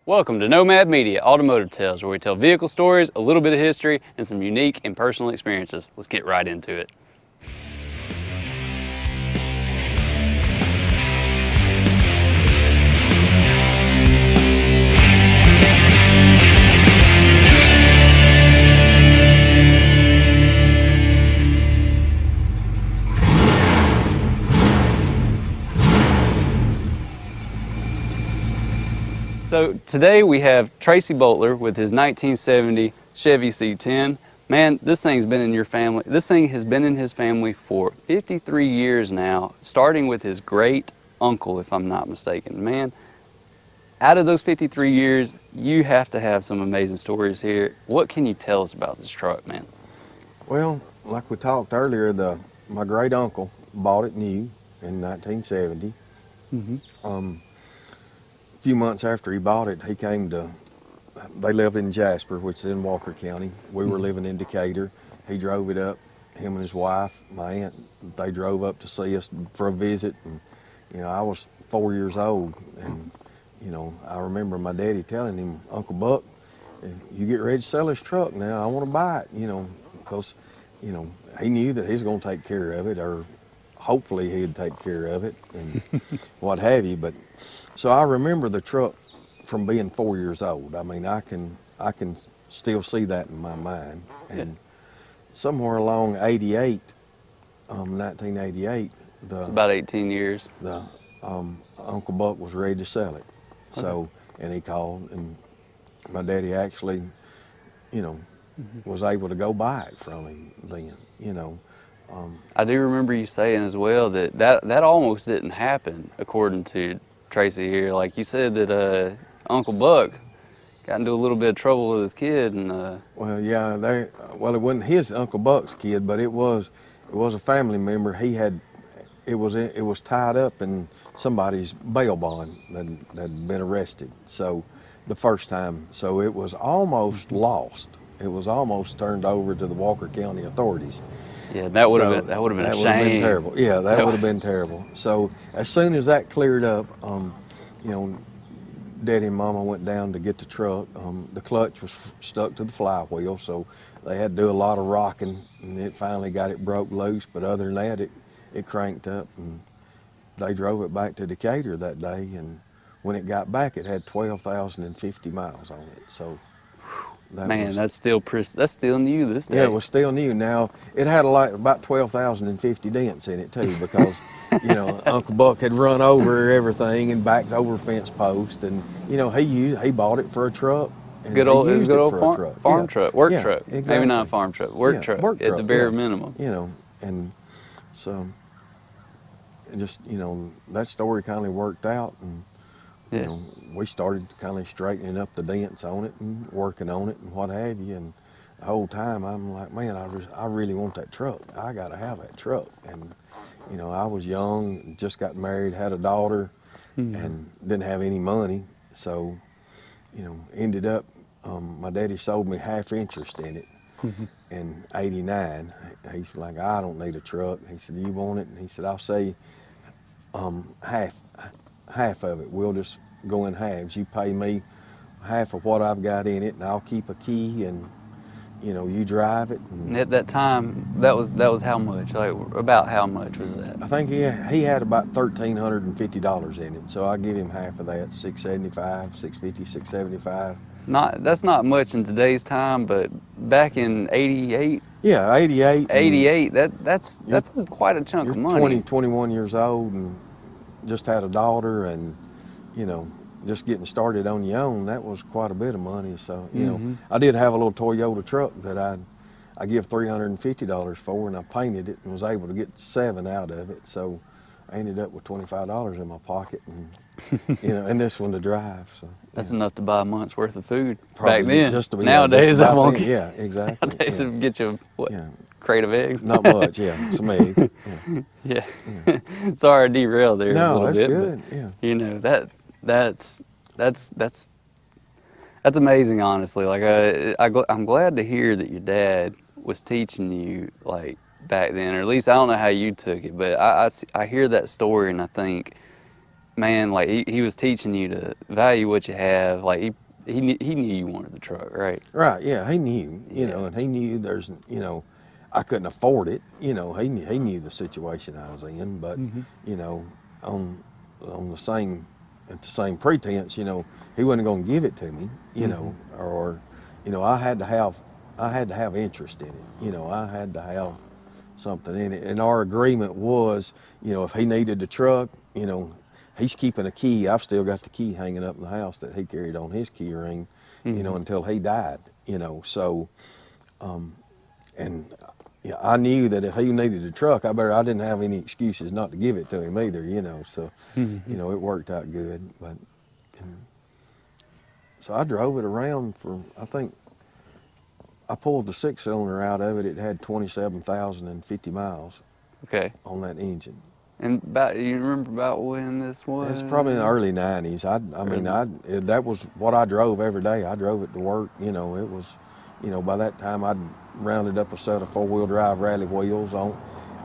Welcome to Nomad Media, Automotive Tales, where we tell vehicle stories, a little bit of history, and some unique and personal experiences. Let's get right into it. So today we have Tracy Boteler with his 1970 Chevy C-10. Man, this thing's been in your family. This thing has been in his family for 53 years now, starting with his great uncle, if I'm not mistaken. Man, out of those 53 years, you have to have some amazing stories here. What can you tell us about this truck, man? Well, like we talked earlier, my great uncle bought it new in 1970. A few months after he bought it, they lived in Jasper, which is in Walker County. We were living in Decatur. He drove it up, him and his wife, my aunt, they drove up to see us for a visit. And, I was 4 years old. And, I remember my daddy telling him, Uncle Buck, you get ready to sell this truck now, I want to buy it, because, he knew that he was going to take care of it, or hopefully he'd take care of it and what have you. But so I remember the truck from being 4 years old. I mean, I can still see that in my mind. And somewhere along 1988, It's about 18 years. Uncle Buck was ready to sell it. So, and he called, and my daddy actually, was able to go buy it from him then. I do remember you saying as well that almost didn't happen, according to Tracy here. Like you said that Uncle Buck got into a little bit of trouble with his kid, and Well, yeah, it wasn't his Uncle Buck's kid, but it was a family member. It was tied up in somebody's bail bond that had been arrested. So the first time, so it was almost lost. It was almost turned over to the Walker County authorities. yeah, that would have been a That would have shame. been terrible. Yeah, that would have been terrible. So as soon as that cleared up, Daddy and Mama went down to get the truck. The clutch was stuck to the flywheel, so they had to do a lot of rocking, and it finally got it broke loose. But other than that, it cranked up, and they drove it back to Decatur that day. And when it got back, it had 12,050 miles on it. So That's still new this day. yeah, it was still new. Now it had about 12,050 dents in it too, because Uncle Buck had run over everything and backed over fence post, and he bought it for a truck. And It was a good old farm Yeah. truck, work Yeah, truck. exactly. Maybe not a farm truck, work truck at the bare minimum. And so it just that story kind of worked out, and we started kind of straightening up the dents on it and working on it and what have you. And the whole time I'm like, man, I really want that truck. I got to have that truck. And I was young, just got married, had a daughter, and didn't have any money. So, ended up, my daddy sold me half interest in it in '89. He's like, I don't need a truck. He said, you want it? And he said, I'll say half of it. We'll just go in halves. You pay me half of what I've got in it, and I'll keep a key, and you drive it. And at that time, that was how much? Like, about how much was that? I think he had about $1,350 in it, so I give him half of that, $675, $650, $675. That's not much in today's time, but back in '88. Yeah, '88. '88. That's quite a chunk of money. 20, 21 years old, and just had a daughter, and just getting started on your own. That was quite a bit of money. So I did have a little Toyota truck that I give $350 for, and I painted it and was able to get 7 out of it. So I ended up with $25 in my pocket, and and this one to drive. So that's enough to buy a month's worth of food probably back then. Just to be, nowadays, just I won't. Yeah, exactly. Nowadays, it'll get you crate of eggs. Not much. Yeah, some eggs. Yeah. Sorry, I derailed there a little bit. No, that's good. But, that's amazing, honestly. Like I'm glad to hear that your dad was teaching you like back then, or at least I don't know how you took it, but I hear that story and I think man, like he was teaching you to value what you have. Like he knew you wanted the truck, right? Right, yeah, he knew, you Yeah. know, and he knew there's, you know, I couldn't afford it, you know, he knew the situation I was in, but, you know, on the same, at the same pretense, you know, he wasn't going to give it to me, you know, or, you know, I had to have interest in it, you know, I had to have something in it, and our agreement was, you know, if he needed the truck, you know, he's keeping a key. I've still got the key hanging up in the house that he carried on his key ring, you know, until he died, you know. So, and yeah, I knew that if he needed a truck, I didn't have any excuses not to give it to him either, you know. So, you know, it worked out good. But so I drove it around for, I think, I pulled the 6-cylinder out of it. It had 27,050 miles Okay. on that engine. And about, you remember about when this was? It's probably in the early 90s. That was what I drove every day. I drove it to work. You know, it was, you know, by that time I'd rounded up a set of 4-wheel drive rally wheels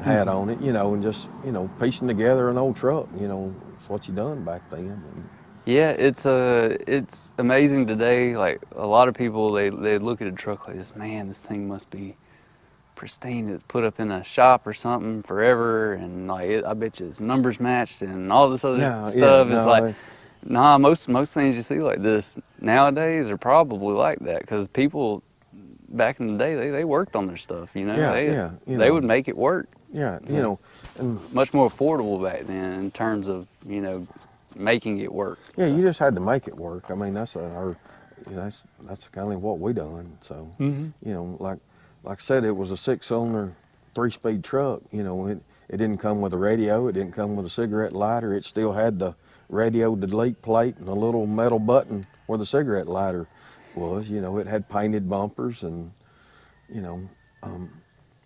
had on it, you know, and just, you know, piecing together an old truck, you know, it's what you done back then. And, Yeah, it's amazing today. Like a lot of people, they look at a truck like this. Man, this thing must be pristine. It's put up in a shop or something forever, and like I bet you it's numbers matched and all this other no, stuff. yeah, It's no, like, nah, most things you see like this nowadays are probably like that because people back in the day they worked on their stuff. You know, you they know, would make it work. yeah, you So, know, and much more affordable back then in terms of, you know, making it work. yeah, So. you just had to make it work. I mean, you know, that's kind of what we done. So, you know, like I said, it was a 6-cylinder, 3-speed truck. You know, it didn't come with a radio. It didn't come with a cigarette lighter. It still had the radio delete plate and a little metal button where the cigarette lighter was. You know, it had painted bumpers and, you know,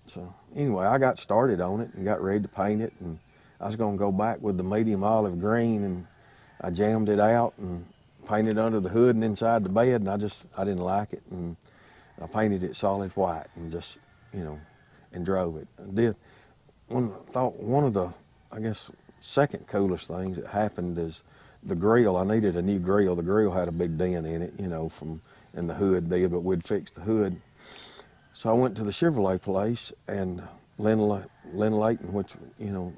so anyway, I got started on it and got ready to paint it, and I was going to go back with the medium olive green, and I jammed it out and painted under the hood and inside the bed, and I didn't like it, and I painted it solid white and just, you know, and drove it. I did. One of the, I guess, second coolest things that happened is the grill. I needed a new grill. The grill had a big dent in it, you know, in the hood did, but we'd fixed the hood. So I went to the Chevrolet place, and Lynn Layton, which, you know,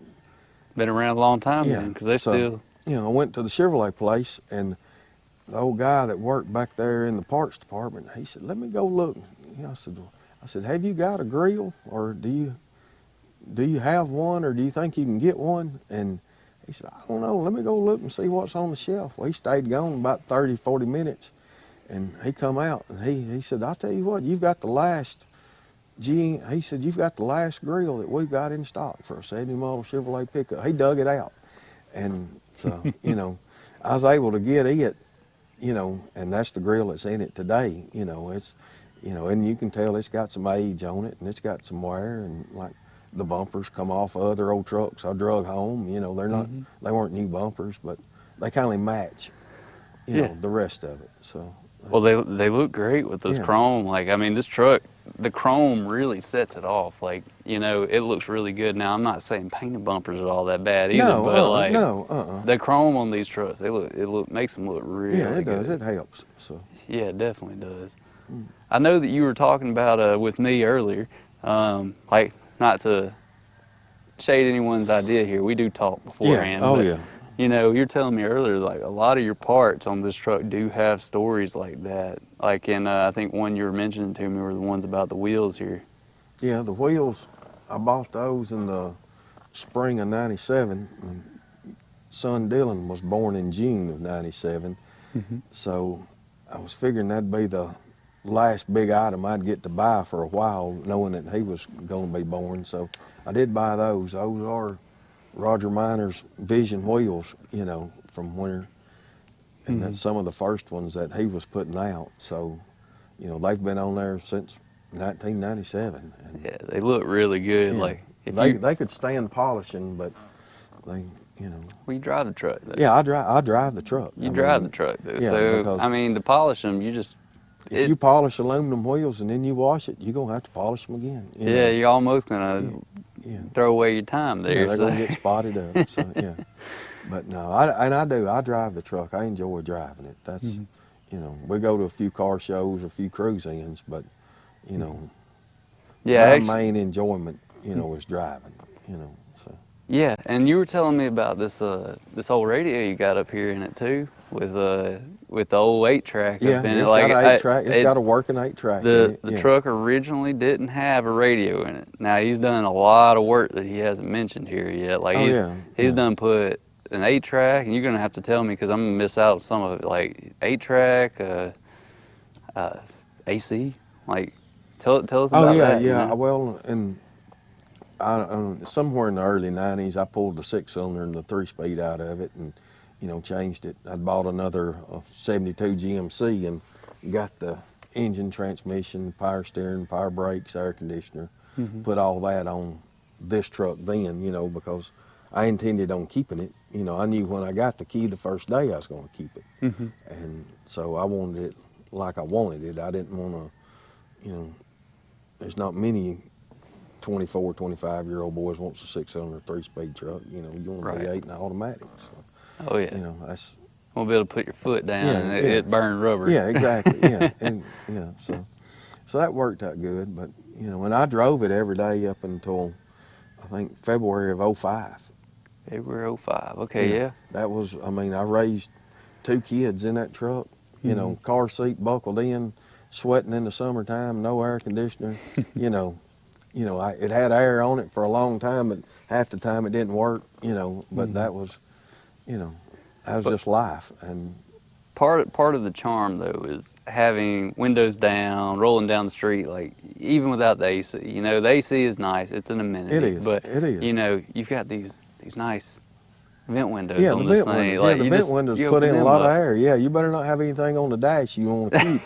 Been around a long time yeah, then, because they so, still. you know, I went to the Chevrolet place, and the old guy that worked back there in the parts department, he said, "Let me go look." You know, I said, "Have you got a grill, or do you have one, or do you think you can get one?" And he said, "I don't know. Let me go look and see what's on the shelf." Well, he stayed gone about 30, 40 minutes, and he come out, and he said, "I'll tell you what, you've got the last he said, "You've got the last grill that we've got in stock for a 70 model Chevrolet pickup." He dug it out. And so, you know, I was able to get it, you know, and that's the grill that's in it today. You know, it's, you know, and you can tell it's got some age on it, and it's got some wear, and like the bumpers come off of other old trucks I drug home. You know, they weren't new bumpers, but they kind of match, you know, the rest of it. So. Well, they look great with this chrome. Like, I mean, this truck, the chrome really sets it off. Like, you know, it looks really good. Now, I'm not saying painted bumpers are all that bad either, but like, the chrome on these trucks, it makes them look really good. Yeah, it does. It helps. So. Yeah, it definitely does. I know that you were talking about with me earlier, like, not to shade anyone's idea here. We do talk beforehand. Yeah. Oh, but, yeah. you know, you're telling me earlier, like a lot of your parts on this truck do have stories like that. Like I think one you were mentioning to me were the ones about the wheels here. Yeah, the wheels, I bought those in the spring of '97. Son Dylan was born in June of '97. So I was figuring that'd be the last big item I'd get to buy for a while, knowing that he was going to be born. So I did buy those. Those are Roger Miner's Vision wheels, you know, from winter, and that's some of the first ones that he was putting out. So, you know, they've been on there since 1997. And Yeah, they look really good. yeah, Like if they could stand polishing, but they, you know. well, you drive the truck though. Yeah, I drive the truck. You drive the truck though. Yeah, so because I mean, to polish them, you just if you polish aluminum wheels and then you wash it, you're gonna have to polish them again. You know? you're almost gonna throw away your time there. Yeah, they're gonna get spotted up. So yeah. But no, I drive the truck. I enjoy driving it. That's, you know, we go to a few car shows, a few cruise-ins, but, you know, Yeah, my actually, main enjoyment, you know, is driving, you know, so. yeah, and you were telling me about this old radio you got up here in it too, with the old 8-track up Yeah, in it. it's got Like an 8-track. It's got a working 8-track in the it, the yeah. truck originally didn't have a radio in it. Now he's done a lot of work that he hasn't mentioned here yet. Like Oh, he's yeah, he's yeah. done put an 8-track, and you're gonna have to tell me because I'm gonna miss out on some of it. Like 8-track, AC. Like tell us Oh, about yeah, that. You yeah. know? Well, and somewhere in the early 90s, I pulled the 6-cylinder and the 3-speed out of it and, you know, changed it. I bought another 72 GMC and got the engine, transmission, power steering, power brakes, air conditioner, put all that on this truck then, you know, because I intended on keeping it. You know, I knew when I got the key the first day I was going to keep it. And so I wanted it like I wanted it. I didn't want to, you know, there's not many 24, 25-year-old boys wants a 6-cylinder 3-speed truck. You know, you want a Right. V8 and an automatic. So, Oh yeah. you know, that's, Won't be able to put your foot down yeah, and yeah. it burned rubber. Yeah, exactly, yeah. And, yeah, so that worked out good. But, you know, and I drove it every day up until, I think, February of '05. February '05. Okay, yeah. That was, I mean, I raised 2 kids in that truck, you know, car seat buckled in, sweating in the summertime, no air conditioner, you know. You know, it had air on it for a long time, but half the time it didn't work, you know, but that was, you know, that was just life. And Part of the charm though is having windows down, rolling down the street, like even without the AC. You know, the AC is nice; it's an amenity. it is, But it is. you know, you've got these nice vent windows Yeah, on the this vent thing. windows. Like Yeah, the vent windows you put open in a them lot of up. air. Yeah, you better not have anything on the dash you want to keep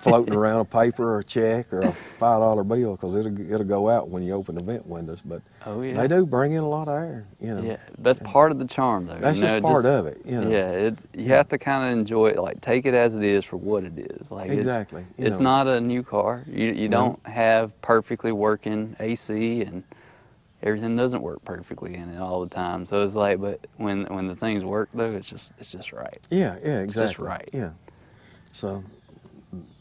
floating around, a paper or a check or a $5 bill, because it'll go out when you open the vent windows. But Oh yeah. they do bring in a lot of air, you know. Yeah, that's part of the charm though. That's you know, just part of it, you know. Yeah, you have to kind of enjoy it, like take it as it is for what it is. Like Exactly, you it's know. not a new car. You No. don't have perfectly working AC, and everything doesn't work perfectly in it all the time. So it's like, but when the things work though, it's just right. Yeah, yeah, It's exactly. just right. Yeah. So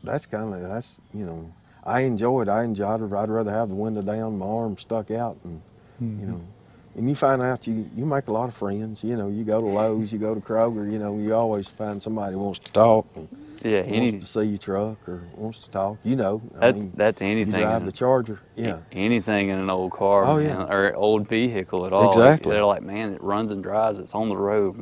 that's, you know, I enjoy it. I'd rather have the window down, my arm stuck out, and, you know, and you find out you make a lot of friends. You know, you go to Lowe's, you go to Kroger, you know, you always find somebody who wants to talk and Yeah, wants to see your truck or wants to talk. You know, that's you anything. drive the Charger. Yeah. Anything in an old car, Oh, man, yeah. or old vehicle at all. Exactly. They're like, man, it runs and drives. It's on the road.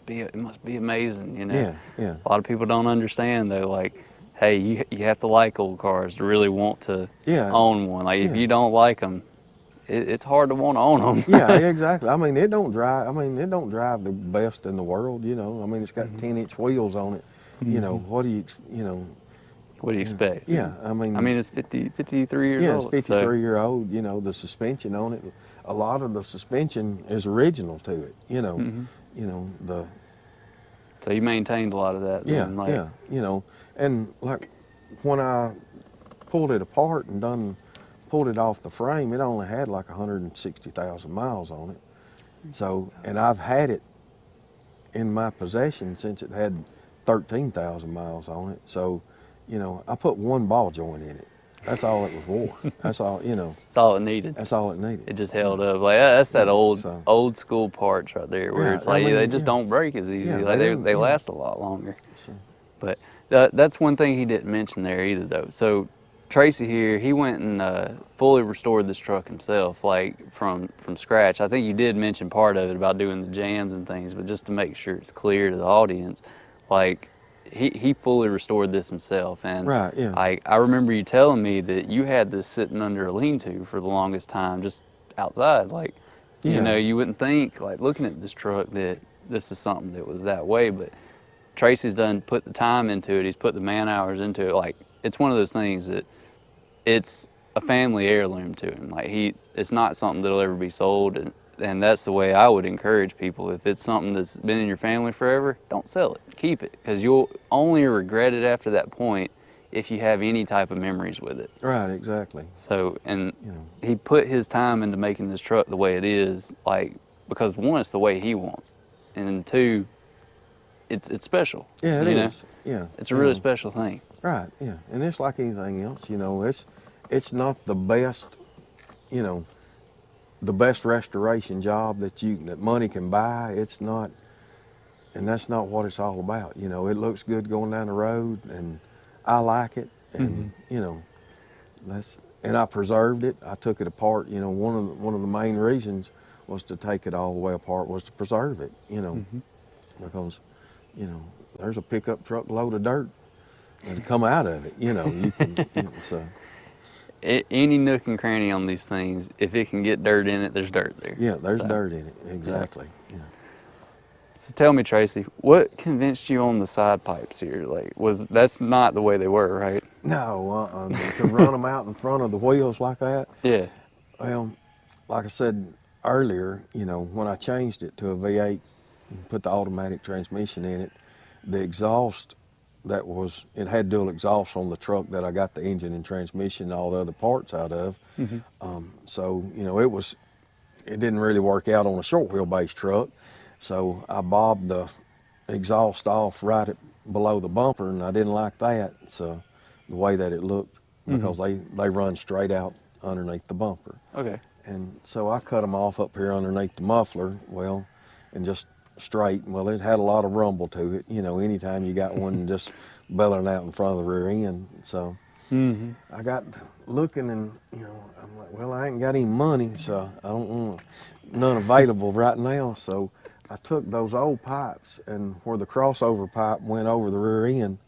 It must be amazing, you know. Yeah, yeah. A lot of people don't understand though. Like, hey, you have to like old cars to really want to Yeah. own one. Like, if Yeah. you don't like them, it's hard to want to own them. Yeah, exactly. I mean, it don't drive. I mean, it don't drive the best in the world. You know, I mean, it's got 10-inch wheels on it. You know, what do you know? What do you expect? Yeah, I mean, it's 53 years yeah, old. it's 53-year-old. You know, the suspension on it. A lot of the suspension is original to it. You know, you know the. So you maintained a lot of that. Yeah, Then, like, yeah. You know, and like when I pulled it apart and pulled it off the frame, it only had like 160,000 miles on it. So, and I've had it in my possession since it had 13,000 miles on it. So, you know, I put one ball joint in it. That's all it was for. That's all, you know. That's all it needed. That's all it needed. It just held up. Like, that's that So- old school parts right there, where Yeah, it's like I mean, they just yeah. don't break as easy. Yeah, Like they they don't, yeah. last a lot longer. So- But that's one thing he didn't mention there either, though. So Tracy here, he went and fully restored this truck himself, like from scratch. I think you did mention part of it about doing the jams and things, but just to make sure it's clear to the audience, like he fully restored this himself. And Right, yeah. I remember you telling me that you had this sitting under a lean-to for the longest time, just outside. Like, you Yeah. know, you wouldn't think, like looking at this truck, that this is something that was that way, but Tracy's put the time into it. He's put the man hours into it. Like, it's one of those things that it's a family heirloom to him. Like, it's not something that'll ever be sold, and that's the way I would encourage people. If it's something that's been in your family forever, don't sell it. Keep it, because you'll only regret it after that point if you have any type of memories with it. Right, exactly. So, and You know. he put his time into making this truck the way it is, like, because one, it's the way he wants. Mm-hmm. and two, it's special. Yeah, it you know? is. Yeah, It's a you really know. special thing. Right. Yeah, and it's like anything else. You know, it's not the best. You know, the best restoration job that money can buy. It's not, and that's not what it's all about. You know, it looks good going down the road, and I like it, and you know, and I preserved it. I took it apart. You know, one of the main reasons was to take it all the way apart was to preserve it. You know, because you know there's a pickup truck load of dirt that'll come out of it. You know, you can. So Any nook and cranny on these things, if it can get dirt in it, there's dirt there. yeah, there's So, dirt in it. Exactly. Yeah. So tell me, Tracy, what convinced you on the side pipes here? Like, that's not the way they were, right? No, to run them out in front of the wheels like that. Yeah. Well, like I said earlier, you know, when I changed it to a V8 and put the automatic transmission in it, the exhaust it had dual exhaust on the truck that I got the engine and transmission and all the other parts out of. So, you know, it didn't really work out on a short wheelbase truck. So I bobbed the exhaust off below the bumper, and I didn't like that. So the way that it looked, because they run straight out underneath the bumper. Okay. And so I cut them off up here underneath the muffler, well, and just straight. Well, it had a lot of rumble to it, you know, anytime you got one just bellowing out in front of the rear end. So I got looking, and, you know, I'm like, well, I ain't got any money, so I don't want none available right now. So I took those old pipes, and where the crossover pipe went over the rear end,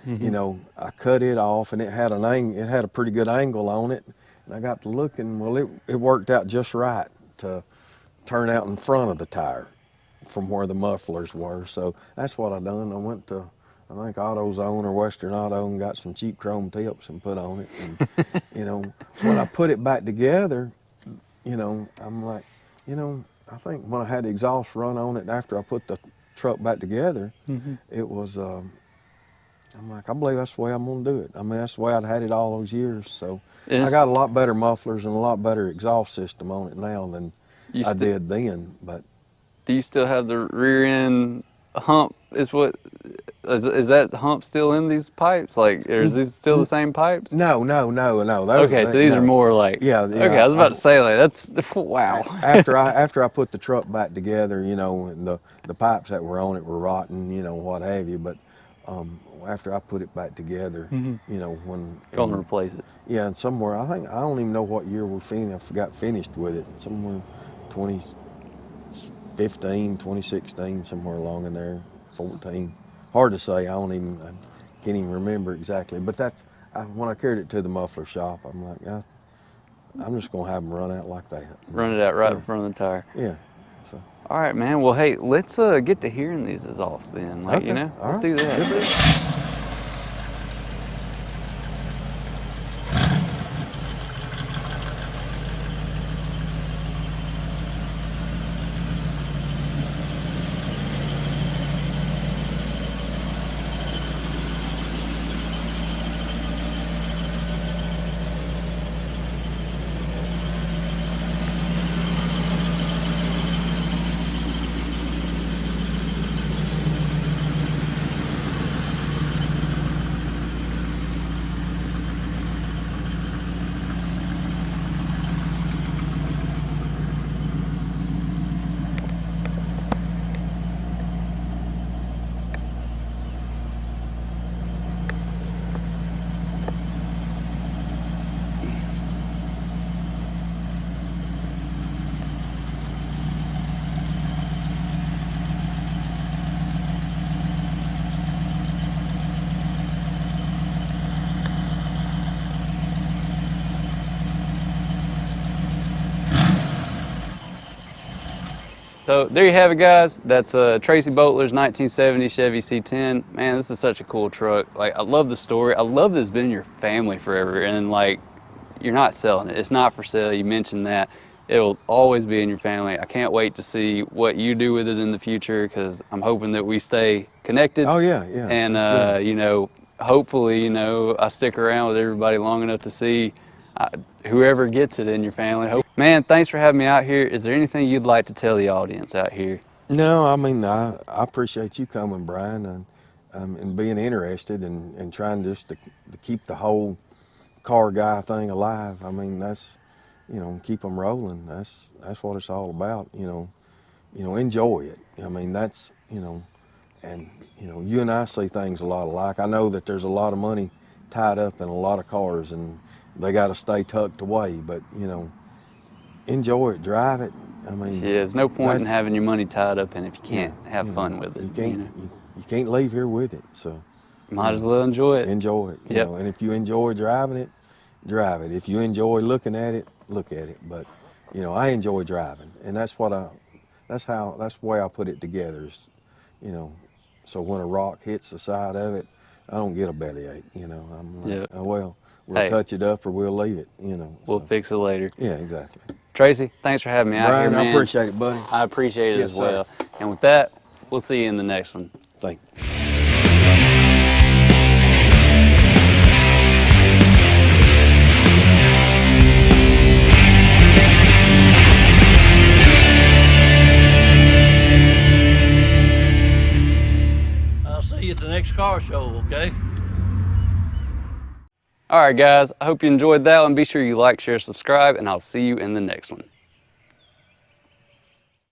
you know, I cut it off, and it had a pretty good angle on it. And I got to looking, well, it worked out just right to turn out in front of the tire from where the mufflers were. So that's what I done. I went to, I think, AutoZone or Western Auto, and got some cheap chrome tips and put on it. And, you know, when I put it back together, you know, I'm like, you know, I think when I had the exhaust run on it after I put the truck back together, it was, I'm like, I believe that's the way I'm gonna do it. I mean, that's the way I'd had it all those years. So I got a lot better mufflers and a lot better exhaust system on it now than I did then. But do you still have the rear end hump? Is that hump still in these pipes? Like, or is these still the same pipes? no. Okay, so these are more like, yeah. Okay, I was about to say, like, that's, wow. After I put the truck back together, you know, and the pipes that were on it were rotten, you know, what have you. But after I put it back together, you know, Gonna replace it. Yeah, and somewhere, I don't even know what year I got finished with it. Somewhere 2015, 2016, somewhere along in there, 14. Hard to say. I can't even remember exactly. But when I carried it to the muffler shop, I'm like, I'm just gonna have them run out like that. Run it out right in front of the tire. Yeah. So. All right, man. Well, hey, let's get to hearing these exhausts then. Like, Okay. you know, All let's right. do that. So there you have it, guys. That's Tracy Boteler's 1970 Chevy C-10. Man, this is such a cool truck. Like, I love the story. I love that it's been in your family forever, and like, you're not selling it. It's not for sale. You mentioned that. It'll always be in your family. I can't wait to see what you do with it in the future, because I'm hoping that we stay connected. Oh yeah. And you know, hopefully, you know, I stick around with everybody long enough to see whoever gets it in your family. Man, thanks for having me out here. Is there anything you'd like to tell the audience out here? No, I mean, I appreciate you coming, Brian, and being interested and trying just to keep the whole car guy thing alive. I mean, that's, keep them rolling. That's what it's all about. Enjoy it. I mean, that's, and you and I see things a lot alike. I know that there's a lot of money tied up in a lot of cars, and they got to stay tucked away. But enjoy it, drive it. I mean, Yeah, there's no point in having your money tied up in if you can't have fun with it. You can't leave here with it. So might as well enjoy it. Enjoy it. Yep. And if you enjoy driving it, drive it. If you enjoy looking at it, look at it. But I enjoy driving, and that's the way I put it together. Is, so when a rock hits the side of it, I don't get a bellyache. I'm like, oh well, we'll touch it up or we'll leave it. We'll fix it later. Yeah, exactly. Tracy, thanks for having me out here, man. I appreciate it, buddy. I appreciate it Yes, as well. sir. And with that, we'll see you in the next one. Thank you. I'll see you at the next car show, okay? All right, guys, I hope you enjoyed that one. Be sure you like, share, subscribe, and I'll see you in the next one.